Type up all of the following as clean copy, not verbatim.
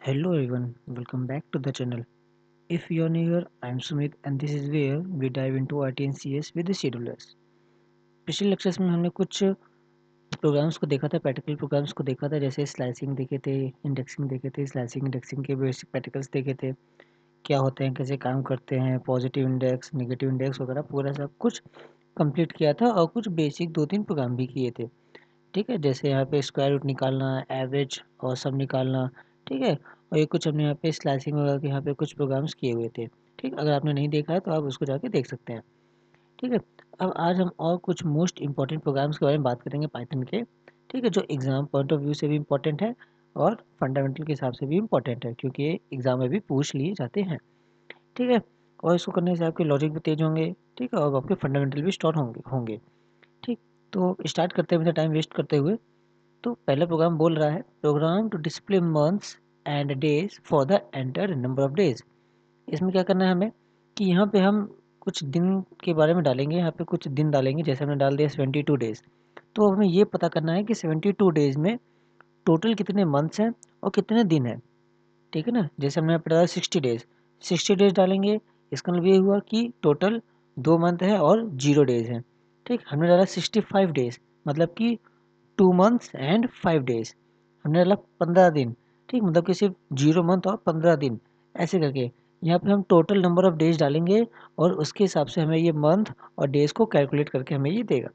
Hello everyone, welcome back to the channel. If you are new here, I am Sumit and this is where we dive into RT and CS with the schedulers. पिछले lectures में हमने कुछ programmes को देखा था, practical programmes को देखा था, जैसे स्लाइसिंग देखे थे, इंडेक्सिंग देखे थे, स्लाइसिंग इंडेक्सिंग के बेसिक प्रैक्टिकल्स देखे थे, क्या होते हैं, कैसे काम करते हैं, पॉजिटिव इंडेक्स, नेगेटिव इंडेक्स वगैरह पूरा सब कुछ कंप्लीट किया था और कुछ बेसिक 2-3 प्रोग्राम भी किए थे। ठीक है, जैसे यहाँ पे स्क्वायर रूट निकालना, एवरेज और सब निकालना। ठीक है, और ये कुछ हमने यहाँ पे स्लाइसिंग वगैरह के यहाँ पे कुछ प्रोग्राम्स किए हुए थे। ठीक, अगर आपने नहीं देखा है तो आप उसको जाके देख सकते हैं। ठीक है, अब आज हम और कुछ मोस्ट इंपॉर्टेंट प्रोग्राम्स के बारे में बात करेंगे पाइथन के। ठीक है, जो एग्ज़ाम पॉइंट ऑफ व्यू से भी इम्पोर्टेंट है और फंडामेंटल के हिसाब से भी इम्पोर्टेंट है, क्योंकि ये एग्ज़ाम में भी पूछ लिए जाते हैं। ठीक है, और इसको करने से आपके लॉजिक भी तेज होंगे। ठीक है, और आपके फंडामेंटल भी स्ट्रॉन्ग होंगे। ठीक, तो स्टार्ट करते हैं बिना टाइम वेस्ट करते हुए। तो पहला प्रोग्राम बोल रहा है, program to display months and days for the enter number of days. इसमें क्या करना है हमें कि यहाँ पे हम कुछ दिन के बारे में डालेंगे, यहाँ पे कुछ दिन डालेंगे, जैसे हमने डाल दिया 72 डेज। तो हमें ये पता करना है कि 72 डेज में टोटल कितने मंथ्स हैं और कितने दिन हैं। ठीक है ना, जैसे हमने यहाँ पे डाला 60 डेज, 60 डेज डालेंगे, इसका मतलब ये हुआ कि टोटल 2 मंथ है और 0 डेज हैं। ठीक, हमने डाला 65 डेज, मतलब कि 2 मंथ्स एंड 5 डेज। हमने डाला 15 दिन। ठीक, मतलब कि सिर्फ 0 मंथ और 15 दिन, ऐसे करके यहाँ पे हम टोटल नंबर ऑफ डेज डालेंगे और उसके हिसाब से हमें ये मंथ और डेज को कैलकुलेट करके हमें ये देगा।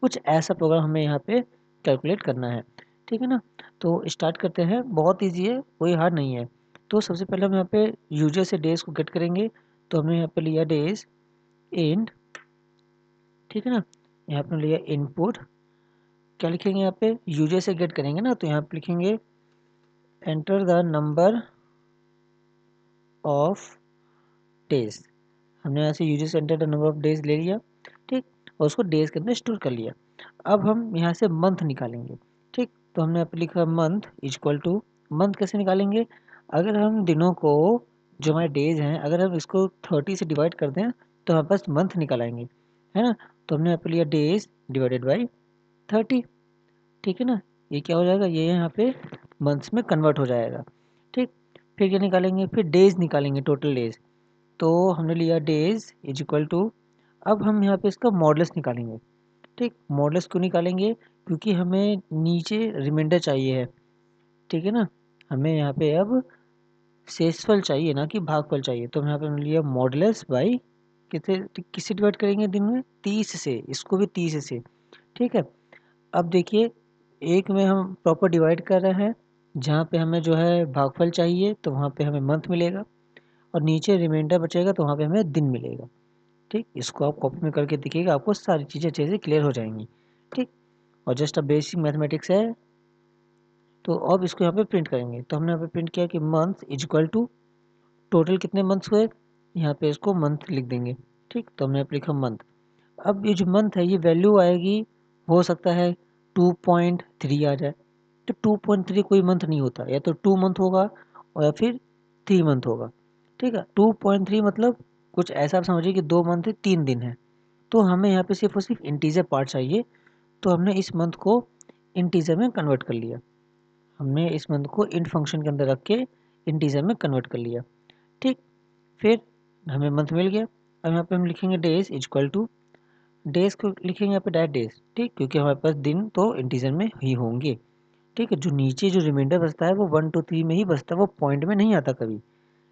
कुछ ऐसा प्रोग्राम हमें यहाँ पे कैलकुलेट करना है। ठीक है ना, तो स्टार्ट करते हैं। बहुत ईजी है, कोई हार्ड नहीं है। तो सबसे पहले हम यहाँ पे यूजर से डेज को गेट करेंगे। तो हमने यहाँ पे लिया डेज इंड। ठीक है ना, यहाँ पे लिया इनपुट। क्या लिखेंगे यहाँ पे, यूजर से गेट करेंगे ना, तो यहाँ पे लिखेंगे enter the number of days. हमने यहाँ से यूजर से enter the number of days ले लिया। ठीक, और उसको डेज के अंदर स्टोर कर लिया। अब हम यहाँ से मंथ निकालेंगे। ठीक, तो हमने यहाँ पे लिखा month is equal to, month कैसे निकालेंगे, अगर हम दिनों को, जो हमारे डेज हैं, अगर हम इसको 30 से डिवाइड कर दें तो हमारे पास मंथ निकल आएंगे, है ना। तो हमने यहाँ पे लिया डेज डिवाइडेड बाई 30। ठीक है ना, ये क्या हो जाएगा, ये यहाँ पे मंथ्स में कन्वर्ट हो जाएगा। ठीक, फिर क्या निकालेंगे, फिर डेज निकालेंगे, टोटल डेज। तो हमने लिया डेज इज इक्वल टू, अब हम यहाँ पे इसका मॉडल्स निकालेंगे। ठीक, मॉडल्स क्यों निकालेंगे, क्योंकि हमें नीचे रिमाइंडर चाहिए है। ठीक है ना, हमें यहाँ पे अब शेषफल चाहिए, ना कि भागफल चाहिए। तो हम यहाँ पे हमने लिया मॉडल्स बाई कितने, किससे डिवाइड करेंगे दिन में, 30 से, इसको भी 30 से। ठीक है, अब देखिए, एक में हम प्रॉपर डिवाइड कर रहे हैं, जहाँ पे हमें जो है भागफल चाहिए तो वहाँ पे हमें मंथ मिलेगा, और नीचे रिमाइंडर बचेगा तो वहाँ पे हमें दिन मिलेगा। ठीक, इसको आप कॉपी में करके देखिएगा, आपको सारी चीज़ें अच्छे से क्लियर हो जाएंगी। ठीक, और जस्ट अ बेसिक मैथमेटिक्स है। तो अब इसको यहाँ पे प्रिंट करेंगे। तो हमने यहाँ पे प्रिंट किया कि month is equal to, total कितने मंथ्स हुए, यहाँ पे इसको मंथ लिख देंगे। ठीक, तो हमने यहाँ पे लिखा मंथ। अब ये जो मंथ है, ये वैल्यू आएगी, हो सकता है 2.3 आ जाए। तो 2.3 कोई मंथ नहीं होता, या तो 2 मंथ होगा और या फिर 3 मंथ होगा। ठीक है, 2.3 मतलब कुछ ऐसा आप समझिए कि 2 मंथ 3 दिन है। तो हमें यहाँ पे सिर्फ और सिर्फ इंटीजर पार्ट चाहिए। तो हमने इस मंथ को इंटीजर में कन्वर्ट कर लिया, हमने इस मंथ को इंट फंक्शन के अंदर रख के इंटीजर में कन्वर्ट कर लिया। ठीक, फिर हमें मंथ मिल गया। अब यहाँ पे हम लिखेंगे days is equal to, days को लिखेंगे यहाँ पे डायरेक्ट डेज। ठीक, क्योंकि हमारे पास दिन तो इंटीजर में ही होंगे। ठीक है, जो नीचे जो रिमाइंडर बचता है वो 1 2 3 में ही बचता है, वो पॉइंट में नहीं आता कभी।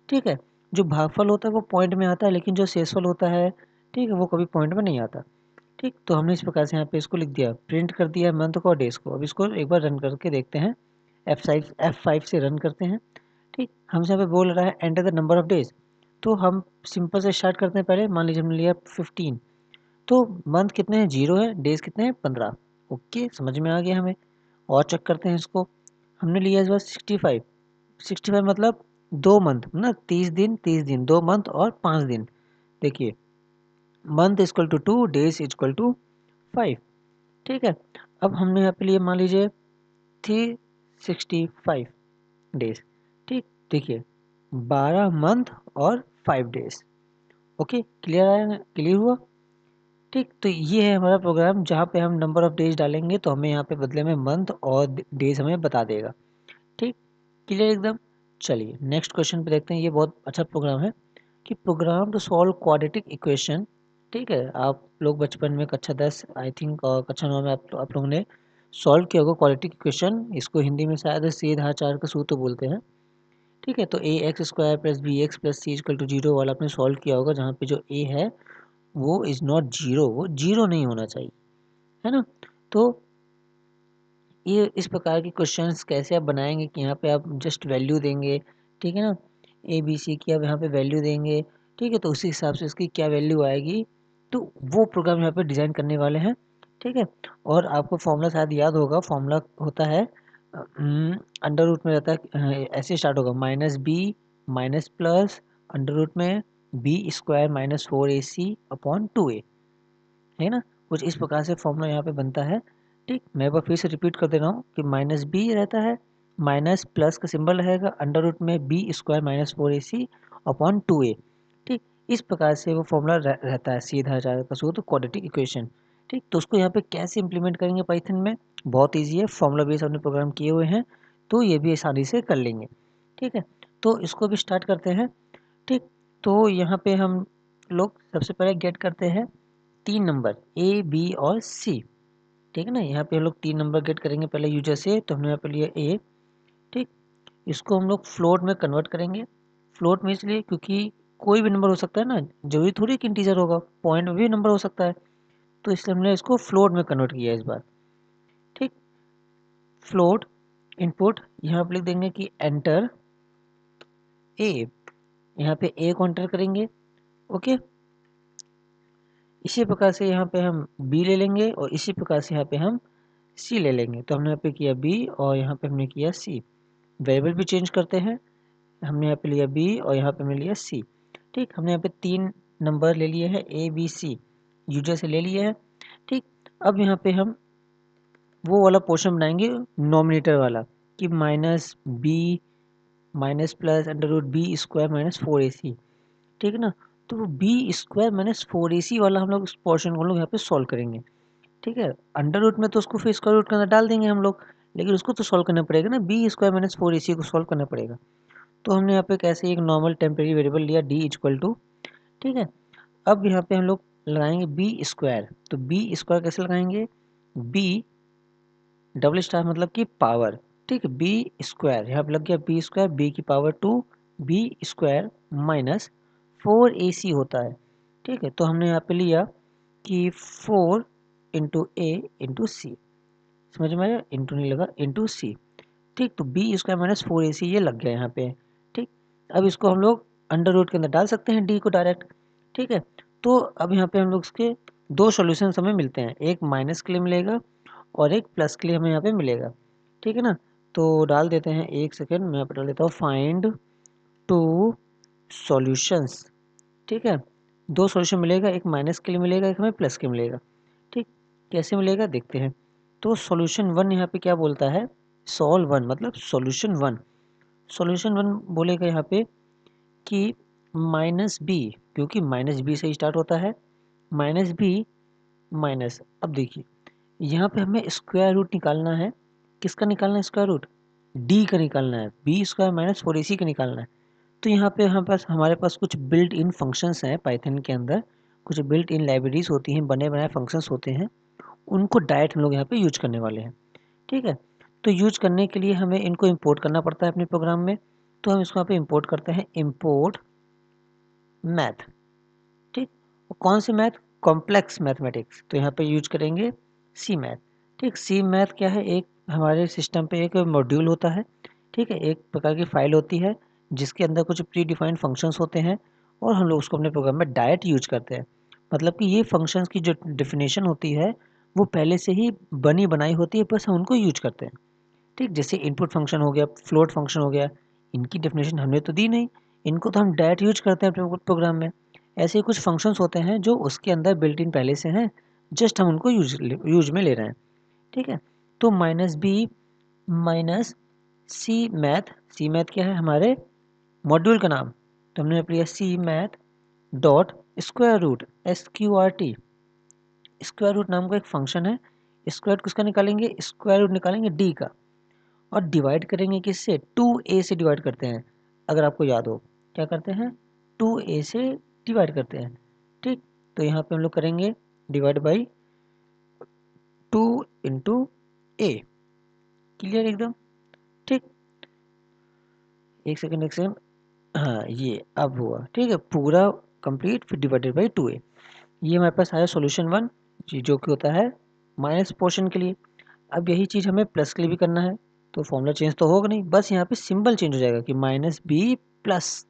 ठीक है, जो भागफल होता है वो पॉइंट में आता है, लेकिन जो शेषफल होता है, ठीक है, वो कभी पॉइंट में नहीं आता। ठीक, तो हमने इस प्रकार से यहाँ पे इसको लिख दिया, प्रिंट कर दिया मंथ को और डेज को। अब इसको एक बार रन करके देखते हैं, F5 से रन करते हैं। ठीक, हमसे यहाँ पे बोल रहा है enter the number of days. तो हम सिंपल से स्टार्ट करते हैं। पहले मान लीजिए हमने लिया 15, तो मंथ कितने हैं, 0 है, डेज कितने हैं, 15। ओके, समझ में आ गया हमें। और चेक करते हैं इसको, हमने लिया इस बार 65, 65 मतलब 2 मंथ ना, 30 दिन 30 दिन, 2 मंथ और 5 दिन। देखिए, month equal to 2, days equal to 5। ठीक है, अब हमने यहाँ पे लिए मान लीजिए 365 डेज। ठीक, देखिए 12 मंथ और 5 डेज। ओके, क्लियर आया, क्लियर हुआ। ठीक, तो ये है हमारा प्रोग्राम, जहाँ पे हम नंबर ऑफ डेज डालेंगे तो हमें यहाँ पे बदले में मंथ और डेज हमें बता देगा। ठीक, क्लियर एकदम। चलिए नेक्स्ट क्वेश्चन पे देखते हैं। ये बहुत अच्छा प्रोग्राम है कि program to solve quadratic equation. ठीक है, आप लोग बचपन में कक्षा 10 आई थिंक और कक्षा 9 में आप लोगों ने सॉल्व किया होगा क्वाड्रेटिक इक्वेशन। इसको हिंदी में शायद सीधाचार का सूत्र बोलते हैं। ठीक है, तो a x square plus b x plus c equal to zero वाला आपने सॉल्व किया होगा, जहाँ पे जो ए है वो इज़ नॉट जीरो, वो जीरो नहीं होना चाहिए, है ना। तो ये इस प्रकार के क्वेश्चंस कैसे आप बनाएंगे कि यहाँ पे आप जस्ट वैल्यू देंगे, ठीक है ना, ए बी सी की आप यहाँ पे वैल्यू देंगे, ठीक है, तो उसी हिसाब से इसकी क्या वैल्यू आएगी, तो वो प्रोग्राम यहाँ पे डिज़ाइन करने वाले हैं। ठीक है, और आपको फॉर्मूला शायद याद होगा, फॉर्मूला होता है अंडर रूट में रहता है, ऐसे स्टार्ट होगा minus B minus plus under root में B square minus 4ac upon 2a, है ना। कुछ इस प्रकार से फॉर्मूला यहाँ पे बनता है। ठीक, मैं एक बार फिर से रिपीट कर दे रहा हूँ कि माइनस बी रहता है, माइनस प्लस का सिंबल रहेगा, अंडर रूट में B square minus 4ac upon 2a। ठीक, इस प्रकार से वो फॉर्मूला रहता है, सीधा जाएगा का सूत्र क्वाड्रेटिक इक्वेशन। ठीक, तो उसको यहाँ पे कैसे इंप्लीमेंट करेंगे पाइथन में, बहुत ईजी है, फॉर्मूला बेस हमने प्रोग्राम किए हुए हैं, तो ये भी आसानी से कर लेंगे। ठीक है, तो इसको भी स्टार्ट करते हैं। ठीक, तो यहाँ पे हम लोग सबसे पहले गेट करते हैं 3 नंबर ए बी और सी। ठीक है ना, यहाँ पे हम लोग 3 नंबर गेट करेंगे पहले यूजर से, तो हमने यहाँ पे लिया ए। ठीक, इसको हम लोग फ्लोट में कन्वर्ट करेंगे। फ्लोट में इसलिए क्योंकि कोई भी नंबर हो सकता है ना, जरूरी थोड़ी कि इंटीजर होगा, पॉइंट में भी नंबर हो सकता है, तो इसलिए हमने इसको फ्लोट में कन्वर्ट किया इस बार। ठीक, फ्लोट इनपुट यहाँ पे लिख देंगे कि एंटर ए, यहाँ पे ए को एंटर करेंगे। ओके, इसी प्रकार से यहाँ पे हम बी ले लेंगे और इसी प्रकार से यहाँ पे हम सी ले लेंगे। तो हमने यहाँ पे किया बी और यहाँ पे हमने किया सी। वेरिएबल भी चेंज करते हैं, हमने यहाँ पे लिया बी और यहाँ पे हमने लिया सी। ठीक, हमने यहाँ पे 3 नंबर ले लिए हैं ए बी सी, यूजर से ले लिए हैं। ठीक, अब यहाँ पे हम वो वाला पोर्शन बनाएंगे नॉमिनेटर वाला कि minus B minus plus under root B square minus 4ac। ठीक है ना, तो वो बी स्क्वायर माइनस 4ac वाला हम लोग इस पोर्शन को हम लोग यहाँ पे सॉल्व करेंगे। ठीक है, अंडर रूट में तो उसको फिर स्क्वायर रूट के अंदर डाल देंगे हम लोग, लेकिन उसको तो सॉल्व करना पड़ेगा ना, बी स्क्वायर माइनस 4ac को सॉल्व करना पड़ेगा। तो हमने यहाँ पे कैसे एक नॉर्मल टेम्परेरी वेरिएबल लिया डी इक्वल टू। ठीक है, अब यहाँ पे हम लोग लगाएंगे बी स्क्वायर, तो बी स्क्वायर कैसे लगाएंगे, बी डबल स्टार मतलब कि पावर। ठीक है, बी स्क्वायर यहाँ पे लग गया बी स्क्वायर, बी की power 2 B square minus 4ac होता है। ठीक है, तो हमने यहाँ पे लिया कि 4 इंटू ए इंटू सी, समझ में आया, इंटू नहीं लगा, इंटू सी। ठीक, तो बी स्क्वायर माइनस 4ac ये लग गया यहाँ पे। ठीक, अब इसको हम लोग अंडर रूट के अंदर डाल सकते हैं डी को डायरेक्ट। ठीक है, तो अब यहाँ पे हम लोग इसके 2 सॉल्यूशन हमें मिलते हैं, एक माइनस के लिए मिलेगा और एक प्लस के लिए हमें यहाँ पे मिलेगा। ठीक है ना, तो डाल देते हैं, एक सेकेंड मैं यहाँ पे डाल देता हूँ, फाइंड टू सॉल्यूशंस। ठीक है, 2 सॉल्यूशन मिलेगा, एक माइनस के लिए मिलेगा, एक हमें प्लस के मिलेगा। ठीक, कैसे मिलेगा देखते हैं। तो सॉल्यूशन 1 यहाँ पे क्या बोलता है, सॉल्व 1 मतलब सॉल्यूशन 1, सॉल्यूशन 1 बोलेगा यहाँ पे कि माइनस बी, क्योंकि माइनस बी से स्टार्ट होता है, माइनस बी माइनस, अब देखिए यहाँ पे हमें स्क्वायर रूट निकालना है, किसका निकालना है स्क्वायर रूट, डी का निकालना है, बी स्क्वायर माइनस 4ac का निकालना है। तो यहाँ पे हमारे पास कुछ बिल्ट इन फंक्शंस हैं पाइथन के अंदर, कुछ बिल्ट इन लाइब्रेरीज होती हैं, बने बनाए फंक्शंस होते हैं, उनको डायरेक्ट हम लोग यहाँ पे यूज करने वाले हैं। ठीक है, तो यूज करने के लिए हमें इनको इंपोर्ट करना पड़ता है अपने प्रोग्राम में, तो हम इसको यहाँ पे इंपोर्ट करते हैं, इंपोर्ट मैथ। ठीक, और कौन से मैथ, कॉम्प्लेक्स मैथमेटिक्स, तो यहाँ पे यूज करेंगे सी मैथ। ठीक, सी मैथ क्या है, एक हमारे सिस्टम पे एक मॉड्यूल होता है। ठीक है, एक प्रकार की फाइल होती है जिसके अंदर कुछ प्री डिफाइंड फंक्शंस होते हैं और हम लोग उसको अपने प्रोग्राम में डायरेक्ट यूज करते हैं। मतलब कि ये फंक्शंस की जो डेफिनेशन होती है वो पहले से ही बनी बनाई होती है, बस हम उनको यूज करते हैं। ठीक, जैसे इनपुट फंक्शन हो गया, फ्लोट फंक्शन हो गया, इनकी डेफिनेशन हमने तो दी नहीं, इनको तो हम डायरेक्ट यूज करते हैं अपने प्रोग्राम में। ऐसे ही कुछ फंक्शंस होते हैं जो उसके अंदर बिल्ट इन पहले से हैं, जस्ट हम उनको यूज में ले रहे हैं। ठीक है, तो minus B minus c math, c math क्या है हमारे मॉड्यूल का नाम, तो हमने लिया c math dot square root SQRT, square root नाम का एक फंक्शन है। स्क्वायर रूट किसका निकालेंगे, स्क्वायर रूट निकालेंगे डी का, और डिवाइड करेंगे किससे, 2a से डिवाइड करते हैं, अगर आपको याद हो क्या करते हैं, 2a से डिवाइड करते हैं। ठीक, तो यहाँ पे हम लोग करेंगे divide by 2 into A. Clear एकदम। ठीक, एक सेकेंड, हाँ ये अब हुआ। ठीक है, पूरा कंप्लीट, फिर डिवाइडेड बाई 2a। ये हमारे पास आया सॉल्यूशन 1 जी, जो कि होता है माइनस पोर्शन के लिए। अब यही चीज़ हमें प्लस के लिए भी करना है, तो फॉर्मूला चेंज तो होगा नहीं, बस यहाँ पे सिंबल चेंज हो जाएगा कि माइनस बी प्लस,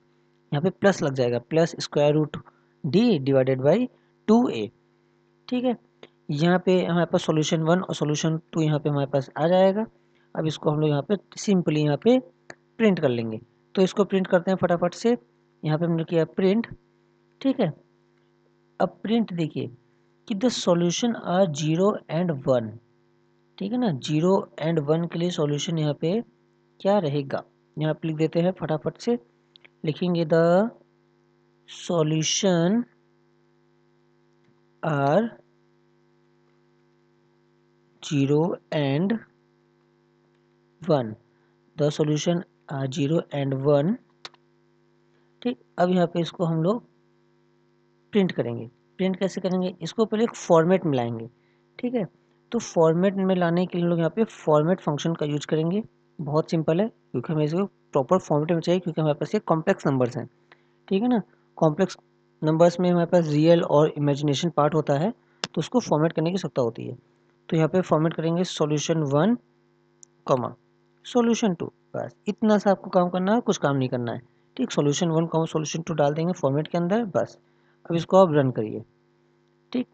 यहाँ पे प्लस लग जाएगा, plus square root D divided by 2a। ठीक है, यहाँ पे हमारे पास सॉल्यूशन 1 और सॉल्यूशन 2 यहाँ पे हमारे पास आ जाएगा। अब इसको हम लोग यहाँ पे सिंपली यहाँ पे प्रिंट कर लेंगे। तो इसको प्रिंट करते हैं फटाफट से। यहाँ पे हमने किया प्रिंट। ठीक है, अब प्रिंट देखिए कि द सॉल्यूशन आर 0 एंड 1। ठीक है ना, 0 एंड 1 के लिए सॉल्यूशन यहाँ पे क्या रहेगा, यहाँ पे लिख देते हैं फटाफट से। लिखेंगे the solution are 0 and 1, the solution are 0 and 1। ठीक, अब यहाँ पे इसको हम लोग प्रिंट करेंगे। प्रिंट कैसे करेंगे, इसको पहले एक फॉर्मेट में लाएंगे। ठीक है, तो फॉर्मेट में लाने के लिए हम लोग यहाँ पे फॉर्मेट फंक्शन का यूज करेंगे। बहुत सिंपल है, क्योंकि हमें इसको प्रॉपर फॉर्मेट में चाहिए, क्योंकि हमारे पास ये कॉम्प्लेक्स नंबर्स हैं। ठीक है ना, कॉम्प्लेक्स नंबर्स में हमारे पास रियल और इमेजिनेशन पार्ट होता है, तो उसको फॉर्मेट करने की आवश्यकता होती है। तो यहाँ पे फॉर्मेट करेंगे सॉल्यूशन 1 कॉमा सॉल्यूशन 2, बस इतना सा आपको काम करना है, कुछ काम नहीं करना है। ठीक, सॉल्यूशन 1 कॉमा सॉल्यूशन 2 डाल देंगे फॉर्मेट के अंदर, बस। अब इसको आप रन करिए। ठीक,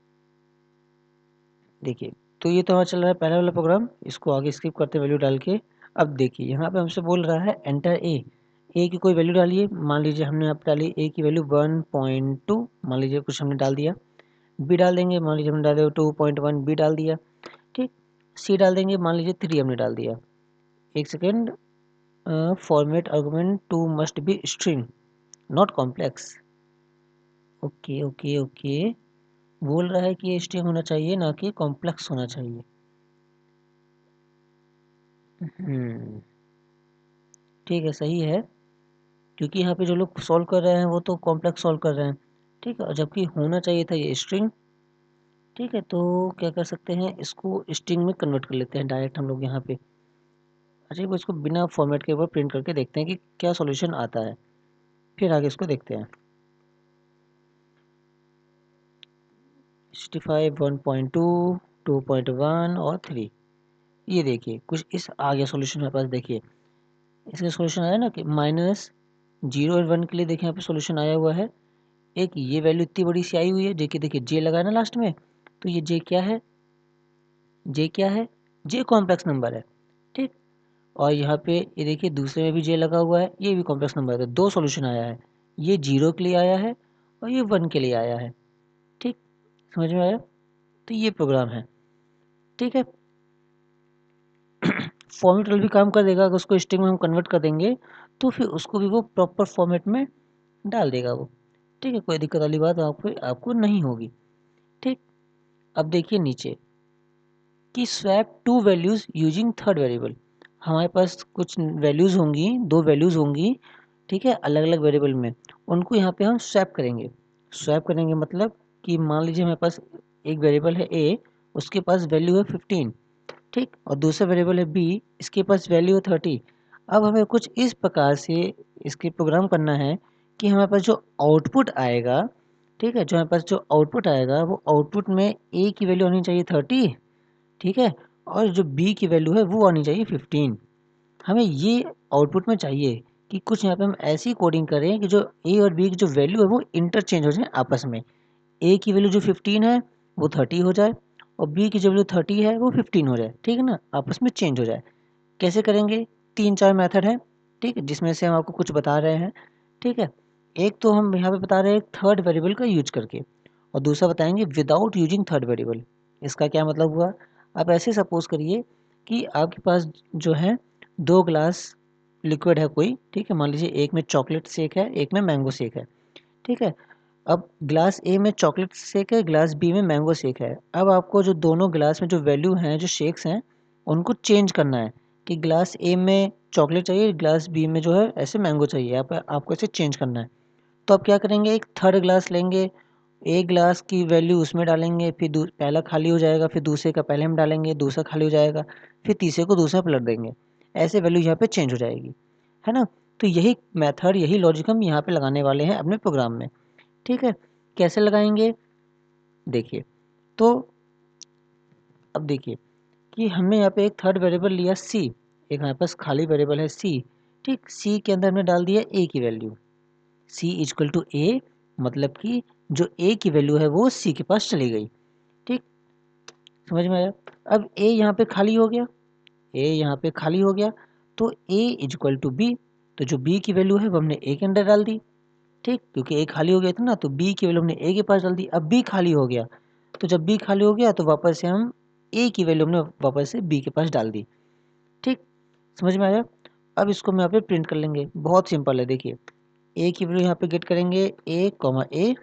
देखिए तो ये तो हमारा चल रहा है पहला वाला प्रोग्राम, इसको आगे स्किप करते वैल्यू डाल के। अब देखिए यहाँ पे हमसे बोल रहा है एंटर ए की कोई वैल्यू डालिए। मान लीजिए हमने यहाँ पे डाली ए की वैल्यू 1.2, मान लीजिए कुछ हमने डाल दिया। बी डाल देंगे, मान लीजिए हमने डाले 2.1, बी डाल दिया। ठीक, सी डाल देंगे, मान लीजिए 3 हमने डाल दिया। एक second, format argument two must be string not complex. Okay okay okay, बोल रहा है कि ये स्ट्रिंग होना चाहिए, ना कि कॉम्प्लेक्स होना चाहिए। ठीक है, सही है, क्योंकि यहाँ पे जो लोग सॉल्व कर रहे हैं वो तो कॉम्प्लेक्स सॉल्व कर रहे हैं। ठीक है, और जबकि होना चाहिए था ये स्ट्रिंग। ठीक है, तो क्या कर सकते हैं, इसको स्ट्रिंग में कन्वर्ट कर लेते हैं डायरेक्ट हम लोग यहाँ पे। अच्छा, वो इसको बिना फॉर्मेट के ऊपर प्रिंट करके देखते हैं कि क्या सॉल्यूशन आता है, फिर आगे इसको देखते हैं। 65, 1.2, 2.1 और 3। ये देखिए कुछ इस आ गया सॉल्यूशन मेरे पास। देखिए इसका सॉल्यूशन आया ना कि माइनस 0 और 1 के लिए। देखिए यहाँ पे सॉल्यूशन आया हुआ है। एक ये वैल्यू इतनी बड़ी सी आई हुई है, जो कि देखिए जे लगा है ना लास्ट में, तो ये जे क्या है, जे क्या है, जे कॉम्प्लेक्स नंबर है। ठीक, और यहाँ पे ये देखिए दूसरे में भी जे लगा हुआ है, ये भी कॉम्प्लेक्स नंबर है। तो दो सॉल्यूशन आया है, ये 0 के लिए आया है और ये 1 के लिए आया है। ठीक, समझ में आया। तो ये प्रोग्राम है। ठीक है, फॉर्मेट भी काम कर देगा। अगर उसको स्ट्रिंग में हम कन्वर्ट कर देंगे तो फिर उसको भी वो प्रॉपर फॉर्मेट में डाल देगा वो। ठीक है, कोई दिक्कत वाली बात आपको नहीं होगी। ठीक, अब देखिए नीचे कि swap two values using third variable. हमारे पास कुछ वैल्यूज़ होंगी, दो वैल्यूज़ होंगी। ठीक है, अलग अलग वेरिएबल में, उनको यहाँ पे हम स्वैप करेंगे। स्वैप करेंगे मतलब कि मान लीजिए हमारे पास एक वेरिएबल है ए, उसके पास वैल्यू है 15। ठीक, और दूसरा वेरिएबल है बी, इसके पास वैल्यू है 30। अब हमें कुछ इस प्रकार से इसके प्रोग्राम करना है कि हमारे पास जो आउटपुट आएगा, ठीक है, जो हमारे पास जो आउटपुट आएगा वो आउटपुट में ए की वैल्यू आनी चाहिए 30। ठीक है, और जो बी की वैल्यू है वो आनी चाहिए 15। हमें ये आउटपुट में चाहिए कि कुछ यहाँ पे हम ऐसी कोडिंग करें कि जो ए और बी की जो वैल्यू है वो इंटरचेंज हो जाए आपस में। ए की वैल्यू जो 15 है वो 30 हो जाए, और बी की जो वैल्यू 30 है वो 15 हो जाए। ठीक है ना, आपस में चेंज हो जाए। कैसे करेंगे, 3-4 मेथड है। ठीक है, जिसमें से हम आपको कुछ बता रहे हैं। ठीक है, एक तो हम यहाँ पे बता रहे हैं थर्ड वेरिएबल का यूज करके, और दूसरा बताएंगे विदाउट यूजिंग थर्ड वेरिएबल। इसका क्या मतलब हुआ, आप ऐसे सपोज करिए कि आपके पास जो है 2 ग्लास लिक्विड है कोई। ठीक है, मान लीजिए एक में चॉकलेट शेक है, एक में मैंगो शेक है। ठीक है, अब ग्लास ए में चॉकलेट शेक है, ग्लास बी में मैंगो शेक है। अब आपको जो दोनों ग्लास में जो वैल्यू हैं, जो शेक्स हैं, उनको चेंज करना है। कि ग्लास ए में चॉकलेट चाहिए, ग्लास बी में जो है ऐसे मैंगो चाहिए, आपको ऐसे चेंज करना है। तो आप क्या करेंगे, एक थर्ड ग्लास लेंगे, एक ग्लास की वैल्यू उसमें डालेंगे, फिर पहला खाली हो जाएगा, फिर दूसरे का पहले में डालेंगे, दूसरा खाली हो जाएगा, फिर तीसरे को दूसरा पलट देंगे, ऐसे वैल्यू यहाँ पे चेंज हो जाएगी, है ना। तो यही मेथड, यही लॉजिक हम यहाँ पे लगाने वाले हैं अपने प्रोग्राम में। ठीक है, कैसे लगाएंगे देखिए। तो अब देखिए कि हमने यहाँ पे एक थर्ड वेरिएबल लिया सी, एक हमारे पास खाली वेरिएबल है सी। ठीक, सी के अंदर हमने डाल दिया ए की वैल्यू, सी इक्वल टू ए, मतलब कि जो ए की वैल्यू है वो सी के पास चली गई। ठीक, समझ में आया। अब ए यहाँ पे खाली हो गया, ए यहाँ पे खाली हो गया, तो ए इक्वल टू बी, तो जो बी की वैल्यू है वो हमने ए के अंदर डाल दी। ठीक, क्योंकि ए खाली हो गया था ना, तो बी की वैल्यू हमने ए के पास डाल दी। अब बी खाली हो गया, तो जब बी खाली हो गया तो वापस से हम ए की वैल्यू हमने वापस से बी के पास डाल दी। ठीक, समझ में आया। अब इसको हम यहाँ पे प्रिंट कर लेंगे, बहुत सिंपल है। देखिए, ए की वैल्यू यहाँ पे गेट करेंगे ए कॉमा ए,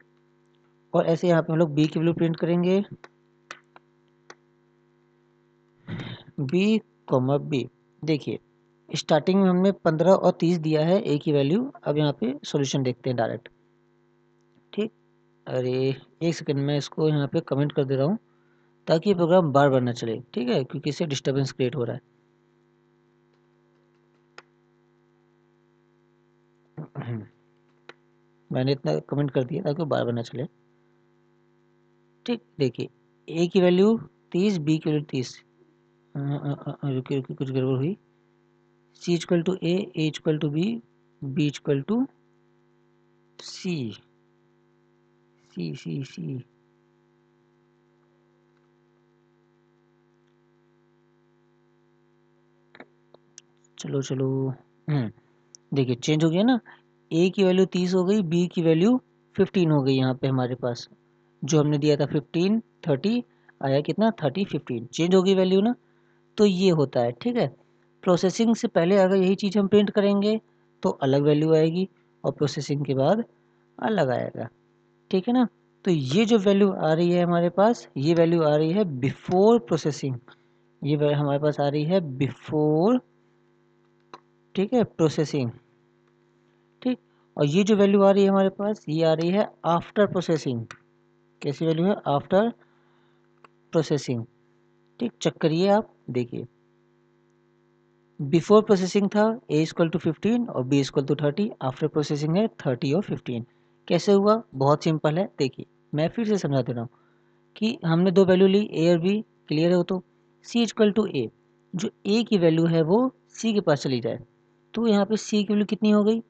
और ऐसे यहाँ पे हम लोग बी की वैल्यू प्रिंट करेंगे बी कॉमा बी। देखिए, स्टार्टिंग में हमने 15 और 30 दिया है ए की वैल्यू। अब यहाँ पे सॉल्यूशन देखते हैं डायरेक्ट। ठीक, अरे एक सेकंड में इसको यहाँ पे कमेंट कर दे रहा हूँ ताकि ये प्रोग्राम बार बार ना चले। ठीक है, क्योंकि इससे डिस्टर्बेंस क्रिएट हो रहा है। मैंने इतना कमेंट कर दिया ताकि वो बार बार ना चले। ठीक, देखिए, ए की वैल्यू 30, बी की वैल्यू 30। रुकिए रुकिए, कुछ गड़बड़ हुई। C equal to a equal to b equal to c, c. चलो चलो, देखिए चेंज हो गया ना, ए की वैल्यू 30 हो गई, बी की वैल्यू 15 हो गई। यहाँ पे हमारे पास जो हमने दिया था 15 30, आया कितना 30 15, चेंज हो गई वैल्यू ना। तो ये होता है। ठीक है, प्रोसेसिंग से पहले अगर यही चीज़ हम प्रिंट करेंगे तो अलग वैल्यू आएगी, और प्रोसेसिंग के बाद अलग आएगा। ठीक है ना। तो ये जो वैल्यू आ रही है हमारे पास, ये वैल्यू आ रही है बिफोर प्रोसेसिंग, ये वैल्यू हमारे पास आ रही है बिफोर, ठीक है, प्रोसेसिंग। ठीक, और ये जो वैल्यू आ रही है हमारे पास, ये आ रही है आफ्टर प्रोसेसिंग। कैसी वैल्यू है, आफ्टर प्रोसेसिंग। ठीक, चेक करिए आप, देखिए बिफोर प्रोसेसिंग था ए इक्वल टू 15 और B equal to 30, after processing है 30 और 15। कैसे हुआ, बहुत सिंपल है। देखिए, मैं फिर से समझा दे रहा हूँ कि हमने दो वैल्यू ली ए और बी, क्लियर है वो तो। सी इक्वल टू ए, जो ए की वैल्यू है वो सी के पास चली जाए, तो यहाँ पे सी की वैल्यू कितनी हो गई,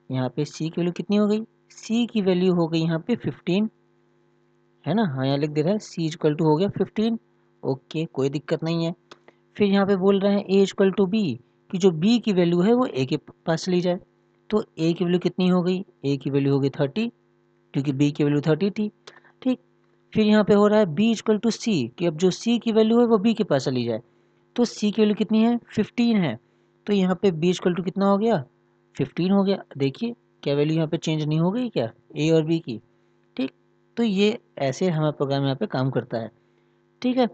यहाँ पे सी की वैल्यू कितनी हो गई, सी की वैल्यू हो गई यहाँ पे 15, है ना। हाँ, यहाँ लिख दे रहा है सी इक्वल टू हो गया 15। ओके, कोई दिक्कत नहीं है। फिर यहाँ पे बोल रहे हैं ए इक्वल टू बी, कि जो बी की वैल्यू है वो ए के पास चली जाए, तो ए की वैल्यू कितनी हो गई, ए की वैल्यू हो गई 30, क्योंकि बी की वैल्यू 30 थी। ठीक, फिर यहाँ पे हो रहा है बी इक्वल टू सी, कि अब जो सी की वैल्यू है वो बी के पास चली जाए, तो सी की वैल्यू कितनी है 15 है, तो यहाँ पे बी इक्वल टू कितना हो गया 15 हो गया। देखिए, क्या वैल्यू यहाँ पे चेंज नहीं हो गई क्या, ए और बी की। ठीक, तो ये ऐसे हमारा प्रोग्राम यहाँ पे काम करता है। ठीक है,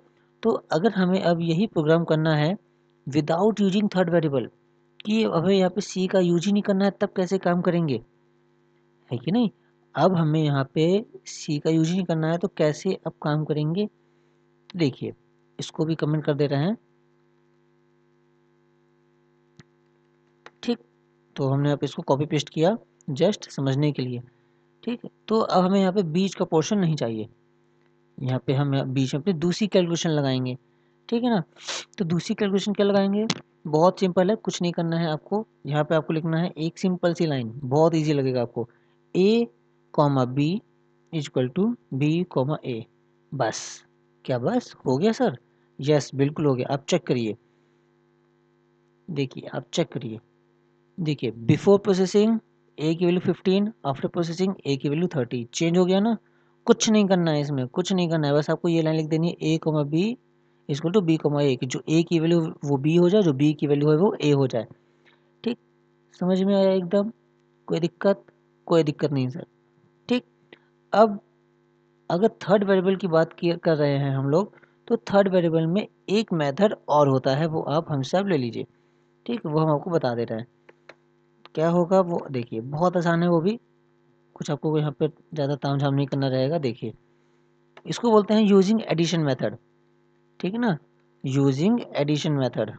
तो अगर हमें अब यही प्रोग्राम करना है विदाउट यूजिंग थर्ड वेरिएबल, कि हमें यहाँ पे सी का यूज ही नहीं करना है, तब कैसे काम करेंगे, है कि नहीं। अब हमें यहाँ पे सी का यूज ही नहीं करना है, तो कैसे अब काम करेंगे, देखिए इसको भी कमेंट कर दे रहे हैं। ठीक, तो हमने यहाँ पे इसको कॉपी पेस्ट किया जस्ट समझने के लिए। ठीक है, तो अब हमें यहाँ पे बीच का पोर्शन नहीं चाहिए, यहाँ पे हम बीच में अपनी दूसरी कैलकुलेशन लगाएंगे। ठीक है ना, तो दूसरी कैलकुलेशन क्या लगाएंगे, बहुत सिंपल है, कुछ नहीं करना है आपको। यहाँ पे आपको लिखना है एक सिंपल सी लाइन, बहुत इजी लगेगा आपको, a comma b equal to b comma a, बस। क्या बस हो गया सर, यस बिल्कुल हो गया। आप चेक करिए, देखिए आप चेक करिए, देखिए बिफोर प्रोसेसिंग ए की वैल्यू 15, आफ्टर प्रोसेसिंग ए की वैल्यू 30, चेंज हो गया ना। कुछ नहीं करना है इसमें, कुछ नहीं करना है, बस आपको ये लाइन लिख देनी है a comma b equal to b comma a, कि जो ए की वैल्यू वो बी हो जाए, जो बी की वैल्यू है वो ए हो जाए। ठीक, समझ में आया एकदम, कोई दिक्कत, कोई दिक्कत नहीं सर। ठीक, अब अगर थर्ड वेरिएबल की बात कर रहे हैं हम लोग, तो थर्ड वेरिएबल में एक मेथड और होता है, वो आप हमसे अब ले लीजिए। ठीक, वो हम आपको बता दे रहे हैं क्या होगा। वो देखिए बहुत आसान है, वो भी कुछ आपको यहाँ पे ज़्यादा तामझाम नहीं करना रहेगा। देखिए इसको बोलते हैं यूजिंग एडिशन मेथड, ठीक है ना, using addition method,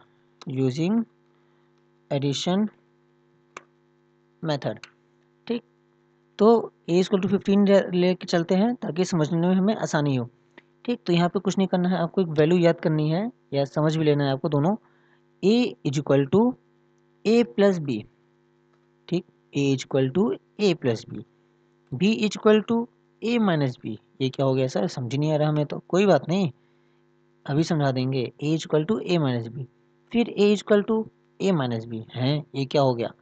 using addition method. ठीक, तो a=15 लेके चलते हैं ताकि समझने में हमें आसानी हो। ठीक, तो यहाँ पे कुछ नहीं करना है, आपको एक वैल्यू याद करनी है या समझ भी लेना है आपको दोनों। a=a+b, ठीक, a=a+b, b=a-b। ये क्या हो गया सर, समझ नहीं आ रहा हमें, तो कोई बात नहीं, अभी समझा देंगे। a=a-b, फिर a=a-b हैं, ये क्या हो गया,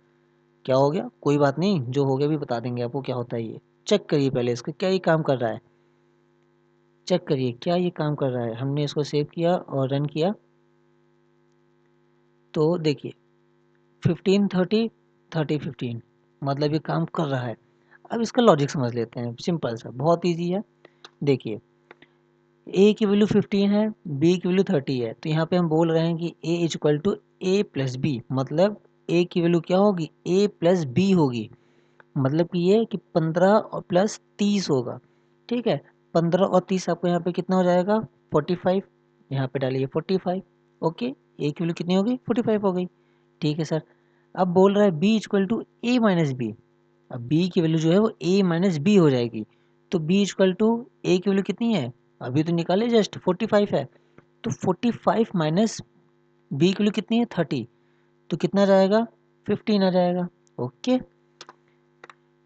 क्या हो गया, कोई बात नहीं, जो हो गया भी बता देंगे आपको क्या होता है ये। चेक करिए पहले इसका क्या ये काम कर रहा है, चेक करिए क्या ये काम कर रहा है। हमने इसको सेव किया और रन किया तो देखिए 15 30 30 15, मतलब ये काम कर रहा है। अब इसका लॉजिक समझ लेते हैं, सिंपल सा, बहुत इजी है। देखिए a की वैल्यू 15 है, b की वैल्यू 30 है, तो यहाँ पे हम बोल रहे हैं कि a=a+b, मतलब a की वैल्यू क्या होगी, a+b होगी। मतलब कि ये कि 15 और प्लस 30 होगा। ठीक है, 15 और 30 आपको यहाँ पे कितना हो जाएगा, 45। यहाँ पे डालिए 45। ओके, ए की वैल्यू कितनी हो गई, 45 हो गई। ठीक है सर, अब बोल रहा है b=a-b, अब b की वैल्यू जो है वो a-b हो जाएगी। तो b=a की वैल्यू कितनी है, अभी तो निकाले जस्ट 45 है, तो 45 माइनस b की वैल्यू कितनी है 30, तो कितना जाएगा 15 आ जाएगा। ओके,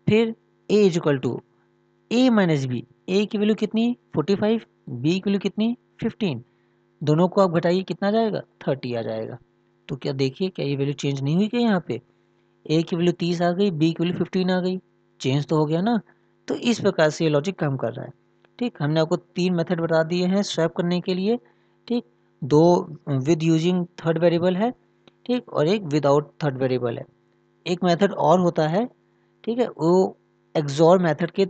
फिर a=a-b, a की वैल्यू कितनी 45, b की वैल्यू कितनी 15, दोनों को आप घटाइए कितना जाएगा 30 आ जाएगा। तो क्या देखिए क्या ये वैल्यू चेंज नहीं हुई क्या, यहाँ पे a की वैल्यू 30 आ गई, b की वैल्यू 15 आ गई, चेंज तो हो गया ना। तो इस प्रकार से ये लॉजिक काम कर रहा है। ठीक, हमने आपको 3 मेथड बता दिए हैं स्वैप करने के लिए। ठीक, 2 विद यूजिंग थर्ड वेरिएबल है, ठीक, और एक विदाउट थर्ड वेरिएबल है। एक मेथड और होता है, ठीक है, वो एक्सॉर मेथड के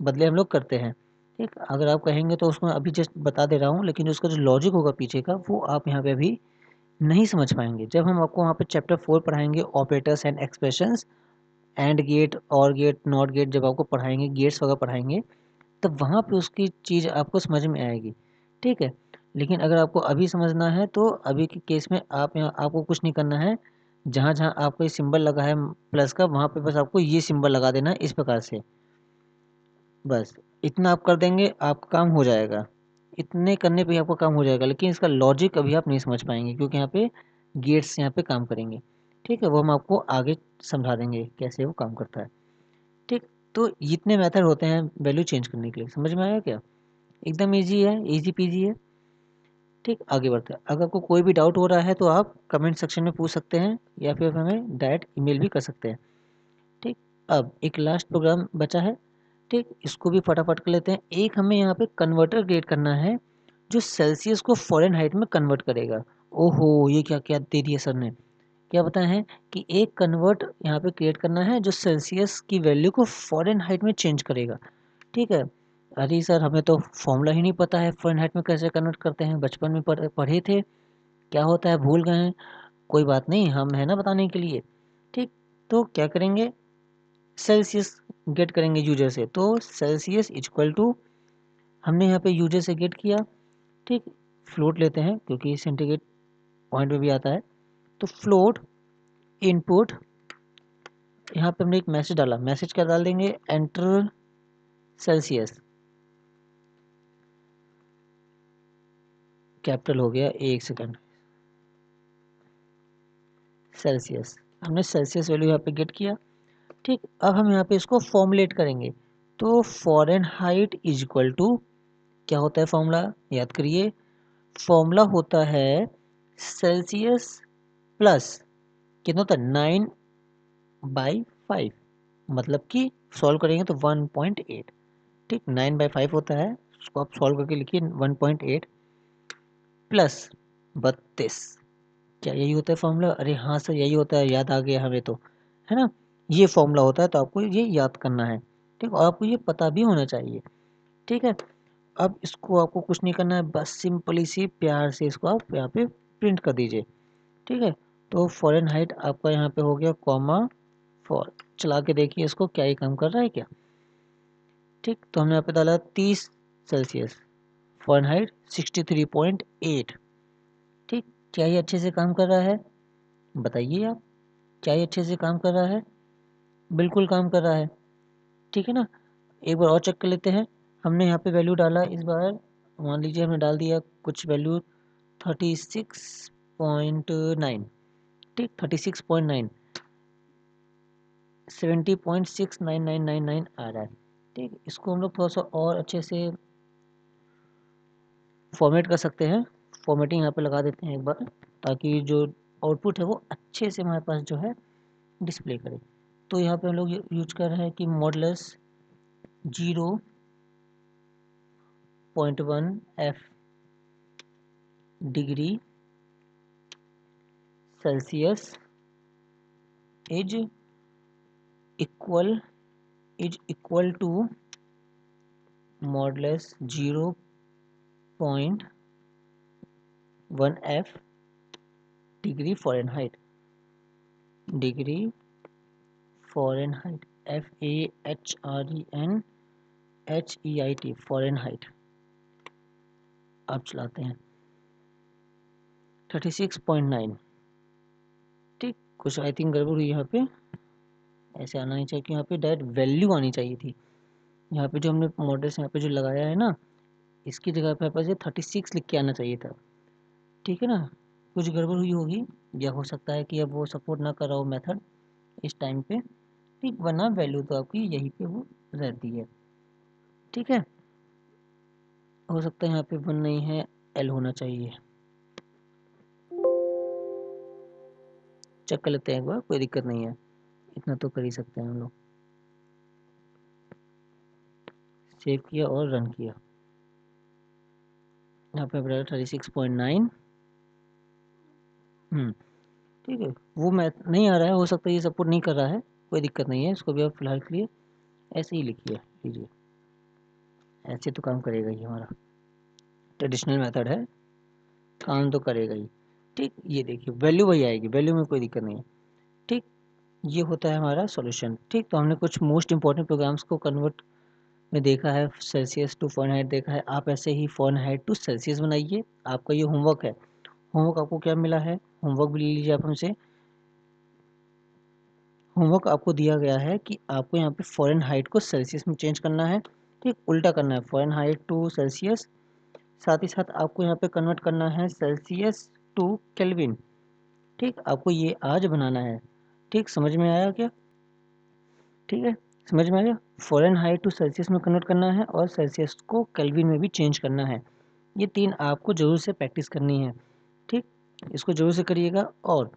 बदले हम लोग करते हैं। ठीक, अगर आप कहेंगे तो उसको अभी जस्ट बता दे रहा हूँ, लेकिन उसका जो लॉजिक होगा पीछे का वो आप यहाँ पे अभी नहीं समझ पाएंगे। जब हम आपको वहाँ पे चैप्टर 4 पढ़ाएंगे operators and expressions, and gate, or gate, not gate, जब आपको पढ़ाएंगे गेट्स वगैरह पढ़ाएंगे, तब वहाँ पे उसकी चीज़ आपको समझ में आएगी। ठीक है, लेकिन अगर आपको अभी समझना है तो अभी के केस में आप यहाँ आपको कुछ नहीं करना है, जहाँ जहाँ आपको ये सिंबल लगा है प्लस का, वहाँ पे बस आपको ये सिंबल लगा देना है इस प्रकार से, बस इतना आप कर देंगे आपका काम हो जाएगा। इतने करने पे ही आपका काम हो जाएगा, लेकिन इसका लॉजिक अभी आप नहीं समझ पाएंगे क्योंकि यहाँ पे गेट्स यहाँ पे काम करेंगे। ठीक है, वो हम आपको आगे समझा देंगे कैसे वो काम करता है। ठीक, तो इतने मेथड होते हैं वैल्यू चेंज करने के लिए, समझ में आया क्या, एकदम इजी है, इजी पीजी है। ठीक, आगे बढ़ते हैं। अगर आपको कोई भी डाउट हो रहा है तो आप कमेंट सेक्शन में पूछ सकते हैं या फिर हमें डायरेक्ट ईमेल भी कर सकते हैं। ठीक, अब एक लास्ट प्रोग्राम बचा है, ठीक, इसको भी फटाफट कर लेते हैं। एक हमें यहाँ पे कन्वर्टर क्रिएट करना है जो सेल्सियस को फ़ारेनहाइट में कन्वर्ट करेगा। ओहो, ये क्या क्या दे दिया सर ने, क्या बताया है कि एक कन्वर्ट यहाँ पे क्रिएट करना है जो सेल्सियस की वैल्यू को फ़ारेनहाइट में चेंज करेगा। ठीक है, अरे सर हमें तो फॉर्मूला ही नहीं पता है फ़ारेनहाइट में कैसे कन्वर्ट करते हैं, बचपन में पढ़े थे, क्या होता है भूल गए हैं। कोई बात नहीं, हम है ना बताने के लिए। ठीक, तो क्या करेंगे, सेल्सियस गेट करेंगे यूजर से, तो सेल्सियस इक्वल टू, हमने यहाँ पे यूजर से गेट किया। ठीक, फ्लोट लेते हैं क्योंकि सेंटीग्रेड पॉइंट में भी आता है, तो फ्लोट इनपुट, यहाँ पे हमने एक मैसेज डाला, मैसेज क्या डाल देंगे, एंटर सेल्सियस, कैपिटल हो गया, एक सेकंड, सेल्सियस, हमने सेल्सियस वैल्यू यहाँ पे गेट किया। ठीक, अब हम यहाँ पे इसको फॉर्मुलेट करेंगे, तो फ़ारेनहाइट इज इक्वल टू, क्या होता है फॉर्मूला, याद करिए, फॉर्मूला होता है सेल्सियस प्लस कितना होता है 9/5, मतलब कि सॉल्व करेंगे तो 1.8। ठीक, 9/5 होता है, उसको आप सॉल्व करके लिखिए 1.8 प्लस 32, क्या यही होता है फॉर्मूला, अरे हाँ सर यही होता है, याद आ गया हमें तो, है ना, ये फॉर्मूला होता है, तो आपको ये याद करना है। ठीक, और आपको ये पता भी होना चाहिए। ठीक है, अब इसको आपको कुछ नहीं करना है, बस सिंपली सी प्यार से इसको आप यहाँ पे प्रिंट कर दीजिए। ठीक है, तो फ़ारेनहाइट आपका यहाँ पे हो गया कॉमा 4। चला के देखिए इसको, क्या ये काम कर रहा है क्या? ठीक, तो हमने यहाँ पे डाला 30 सेल्सियस, फ़ारेनहाइट 63.8। ठीक, क्या ये अच्छे से काम कर रहा है? बताइए आप, क्या ये अच्छे से काम कर रहा है? बिल्कुल काम कर रहा है। ठीक है ना? एक बार और चेक कर लेते हैं। हमने यहाँ पे वैल्यू डाला इस बार, मान लीजिए हमने डाल दिया कुछ वैल्यू 36.9। ठीक, 36.9, 70.69999 आ रहा है। ठीक, इसको हम लोग थोड़ा सा और अच्छे से फॉर्मेट कर सकते हैं। फॉर्मेटिंग यहाँ पे लगा देते हैं एक बार, ताकि जो आउटपुट है वो अच्छे से हमारे पास जो है डिस्प्ले करे। तो यहाँ पे हम लोग यूज कर रहे हैं कि modulus 0.1 F degree Celsius is equal to modulus 0.1 F degree Fahrenheit. Degree Fahrenheit, FARENHEIT, Fahrenheit. आप चलाते हैं 36.9। ठीक, कुछ आई थिंक गड़बड़ हुई यहाँ पे, ऐसे आना नहीं चाहिए कि यहाँ पे डायरेक्ट वैल्यू आनी चाहिए थी। यहाँ पे जो हमने मॉडल्स यहाँ पे जो लगाया है ना, इसकी जगह पे पास ये 36 लिख के आना चाहिए था। ठीक है ना? कुछ गड़बड़ हुई होगी, या हो सकता है कि अब वो सपोर्ट ना कर रहा हो मेथड इस टाइम पे। ठीक, वरना वैल्यू तो आपकी यहीं पे वो रहती है। ठीक है, हो सकता है यहाँ पे 1 नहीं है, L होना चाहिए। चेक कर लेते हैं एक बार, कोई दिक्कत नहीं है, इतना तो कर ही सकते हैं हम लोग। सेव किया और रन किया, यहाँ पे 36.9। ठीक है, वो मैथ नहीं आ रहा है, हो सकता है ये सपोर्ट नहीं कर रहा है, कोई दिक्कत नहीं है, इसको भी आप फिलहाल के लिए ऐसे ही लिखिए, लीजिए, ऐसे तो काम करेगा ही, हमारा ट्रेडिशनल मेथड है, काम तो करेगा ही। ठीक, ये देखिए वैल्यू वही आएगी, वैल्यू में कोई दिक्कत नहीं है। ठीक, ये होता है हमारा सॉल्यूशन। ठीक, तो हमने कुछ मोस्ट इंपॉर्टेंट प्रोग्राम्स को कन्वर्ट में देखा है, सेल्सियस टू फ़ारेनहाइट देखा है। आप ऐसे ही फ़ारेनहाइट टू सेल्सियस बनाइए। आपका ये होमवर्क है। होमवर्क आपको क्या मिला है, होमवर्क भी ले लीजिए आप हमसे। होमवर्क आपको दिया गया है कि आपको यहाँ पे फ़ारेनहाइट को सेल्सियस में चेंज करना है। ठीक, उल्टा करना है, फ़ारेनहाइट टू सेल्सियस। साथ ही साथ आपको यहाँ पे कन्वर्ट करना है सेल्सियस टू केल्विन। ठीक, आपको ये आज बनाना है। ठीक, समझ में आया क्या? ठीक है, समझ में आ गया। फ़ारेनहाइट टू सेल्सियस में कन्वर्ट करना है और सेल्सियस को केल्विन में भी चेंज करना है। ये 3 आपको ज़रूर से प्रैक्टिस करनी है। ठीक, इसको ज़रूर से करिएगा। और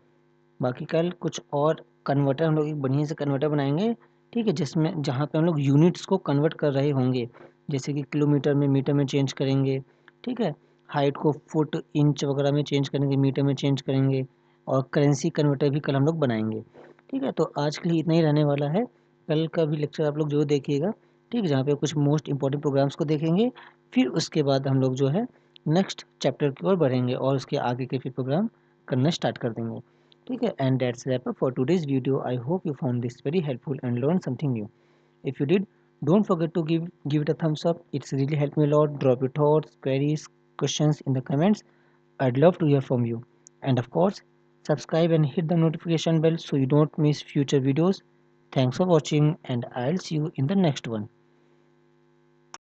बाकी कल कुछ और कन्वर्टर, हम लोग एक बढ़िया से कन्वर्टर बनाएंगे। ठीक है, जिसमें जहाँ पे हम लोग यूनिट्स को कन्वर्ट कर रहे होंगे, जैसे कि किलोमीटर में, मीटर में चेंज करेंगे। ठीक है, हाइट को फुट, इंच वगैरह में चेंज करेंगे, मीटर में चेंज करेंगे। और करेंसी कन्वर्टर भी कल हम लोग बनाएंगे। ठीक है, तो आज के लिए इतना ही रहने वाला है। कल का भी लेक्चर आप लोग जो देखिएगा, ठीक है, जहाँ पे कुछ मोस्ट इंपॉर्टेंट प्रोग्राम्स को देखेंगे। फिर उसके बाद हम लोग जो है नेक्स्ट चैप्टर की ओर बढ़ेंगे और उसके आगे के फिर प्रोग्राम करना स्टार्ट कर देंगे। ठीक है, and that's wrap up for today's video. I hope you found this very helpful and learned something new. If you did, don't forget to give it a thumbs up. It's really helped me a lot. Drop your thoughts, queries, questions in the comments. I'd love to hear from you. And of course, subscribe and hit the notification bell so you don't miss future videos. Thanks for watching, and I'll see you in the next one.